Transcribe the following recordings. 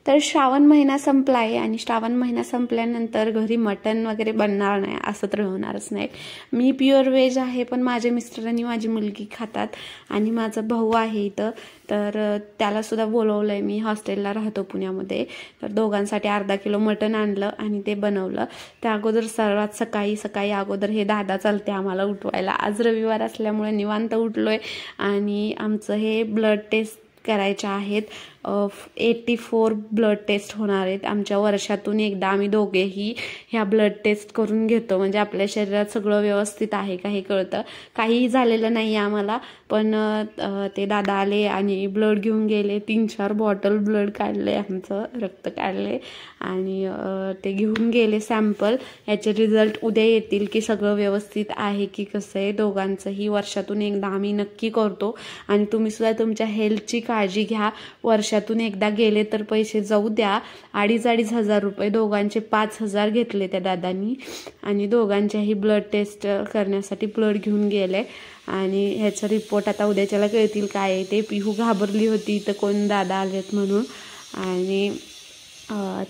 तर श्रावण महिना संपला आहे आणि श्रावण महिना संपल्यानंतर घरी मटण वगैरे बनणार नाही असं तर होणारच नाही। मी प्युअर व्हेज आहे, पण माझे मिस्टर आणि माझी मुलगी खातात आणि माझा भाऊ आहे इथं, तर त्याला सुद्धा बोलवलंय मी। हॉस्टेलला राहतो पुण्यामध्ये, तर दोघांसाठी अर्धा किलो मटण आणलं आणि ते बनवलं। त्या अगोदर सर्वात सकाळी अगोदर हे दादा चालते आम्हाला उठवायला। आज रविवार असल्यामुळे निवांत उठलोय आणि आमचं हे ब्लड टेस्ट करायचे आहेत। 84 ब्लड टेस्ट होणार आहेत आमच्या वर्षातून एकदा। आम्ही दोघेही ह्या ब्लड टेस्ट करून घेतो, म्हणजे आपल्या शरीरात सगळं व्यवस्थित आहे का हे कळतं। काहीही झालेलं नाही आम्हाला, पण ते दादा आले आणि ब्लड घेऊन गेले। 3-4 बॉटल ब्लड काढले, आमचं रक्त काढले आणि ते घेऊन गेले सॅम्पल। याचे रिझल्ट उद्या येतील की सगळं व्यवस्थित आहे की कसं आहे। दोघांचंही वर्षातून एकदा आम्ही नक्की करतो आणि तुम्ही सुद्धा तुमच्या हेल्थची काळजी घ्या। वर्षातून एकदा गेले तर पैसे जाऊ द्या, 2,500 रुपये, दोघांचे 5,000 घेतले त्या दादांनी आणि दोघांच्याही ब्लड टेस्ट करण्यासाठी ब्लड घेऊन गेले आणि ह्याचा रिपोर्ट आता उद्याच्याला कळतील काय आहे ते। पिहू घाबरली होती तर कोण दादा आलेत म्हणून। आणि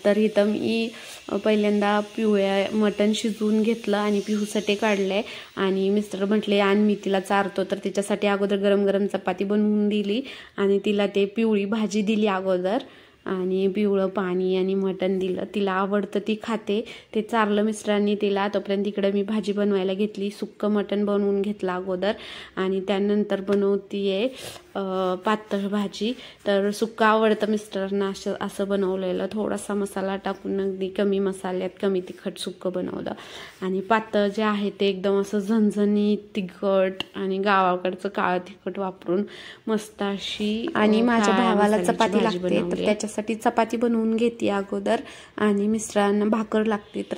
तर इथं मी पहिल्यांदा पिवळ्या मटण शिजवून घेतलं आणि पिहूसाठी काढलंय आणि मिस्टर म्हटले आणि मी तिला चारतो, तर तिच्यासाठी अगोदर गरम गरम चपाती बनवून दिली आणि तिला ते पिवळी भाजी दिली अगोदर आणि पिवळं पाणी आणि मटण दिलं। तिला आवडतं ती खाते, ते चारलं मिस्टरांनी तिला। तोपर्यंत तिकडे मी भाजी बनवायला घेतली। सुक्कं मटण बनवून घेतलं अगोदर आणि त्यानंतर बनवतीये पातळ भाजी। तर सुक्कं आवडतं मिस्टरांना असं बनवलेलं, थोडासा मसाला टाकून अगदी कमी मसाल्यात कमी तिखट सुक्कं बनवलं। आणि पातळ जे आहे ते एकदम असं झणझणीत तिखट आणि गावाकडचं काळं तिखट वापरून मस्त अशी। आणि माझ्या भावाला चपाती लागते तर त्याच्यासाठी चपाती बनवून घेते अगोदर आणि मिस्टरांना भाकर लागते, तर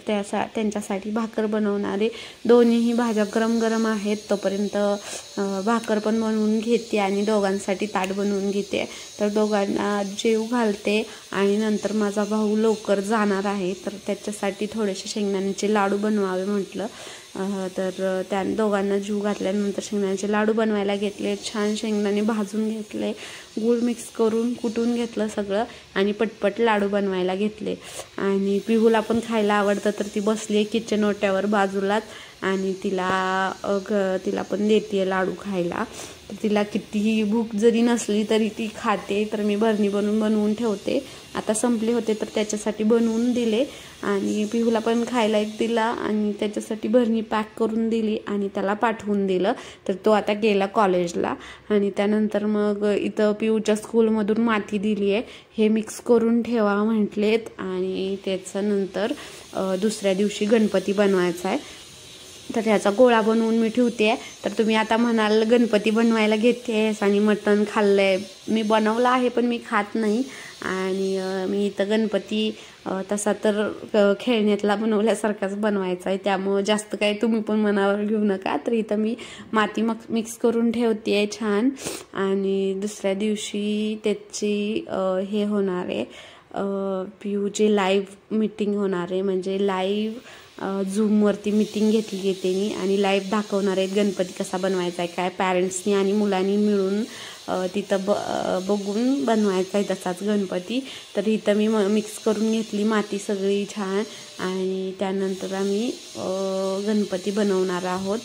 त्यांच्यासाठी भाकर बनवणारे। दोन्हीही भाज्या गरम गरम आहेत, तोपर्यंत भाकर पण बनवून घेते आणि दोघांसाठी ताट बनवून घेते। तर दोघांना जेव घालते आणि नंतर माझा भाऊ लवकर जाणार आहे, तर त्याच्यासाठी थोडेसे शेंगदाण्याचे लाडू बनवावे म्हटलं। तर त्या दोघांना जीव घातल्यानंतर शेंगदाण्याचे लाडू बनवायला घेतले। छान शेंगदाणे भाजून घेतले, गूळ मिक्स करून कुटून घेतलं सगळं आणि पटपट लाडू बनवायला घेतले। आणि पिहूला पण खायला आवडतं, तर ती बसली आहे किचन ओट्यावर बाजूलाच आणि तिला पण देते लाडू खायला। तर तिला कितीही भूक जरी नसली तरी ती खाते, तर मी भरणी बनवून ठेवते। आता संपले होते तर त्याच्यासाठी बनवून दिले आणि पिहूला पण खायला एक दिला आणि त्याच्यासाठी भरणी पॅक करून दिली आणि त्याला पाठवून दिलं। तर तो आता गेला कॉलेजला आणि त्यानंतर मग इथं पिहूच्या स्कूलमधून माती दिली आहे, हे मिक्स करून ठेवा म्हटलेत आणि त्याच्यानंतर दुसऱ्या दिवशी गणपती बनवायचा आहे, तर ह्याचा गोळा बनवून मी ठेवते। तर तुम्ही आता म्हणाल गणपती बनवायला घेतेस आणि मटण खाल्लंय। मी बनवलं आहे पण मी खात नाही आणि मी इथं गणपती तसा तर खेळण्यातला बनवल्यासारखाच बनवायचा आहे, त्यामुळं जास्त काही तुम्ही पण मनावर घेऊ नका। तर इथं मी माती मिक्स करून ठेवते छान आणि दुसऱ्या दिवशी त्याची हे होणार आहे, पिहूची लाईव्ह मीटिंग होणार आहे, म्हणजे लाईव्ह झूमवरती मीटिंग घेतली आहे त्यांनी आणि लाईव्ह दाखवणार आहेत गणपती कसा बनवायचा आहे काय। पॅरेंट्सनी आणि मुलांनी मिळून तिथं बघून बनवायचा आहे तसाच गणपती। तर इथं मी मिक्स करून घेतली माती सगळी छान आणि त्यानंतर आम्ही गणपती बनवणार आहोत।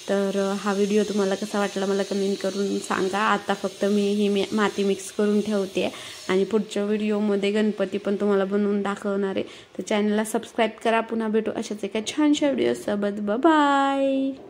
तर हा व्हिडिओ तुम्हाला कसा वाटला मला कमेंट करून सांगा। आता फक्त मी ही माती मिक्स करून ठेवते आणि पुढच्या व्हिडिओमध्ये गणपती पण तुम्हाला बनवून दाखवणार आहे। तर चॅनलला सबस्क्राईब करा। पुन्हा भेटू अशाच एका छानशा व्हिडिओसोबत। Bye bye.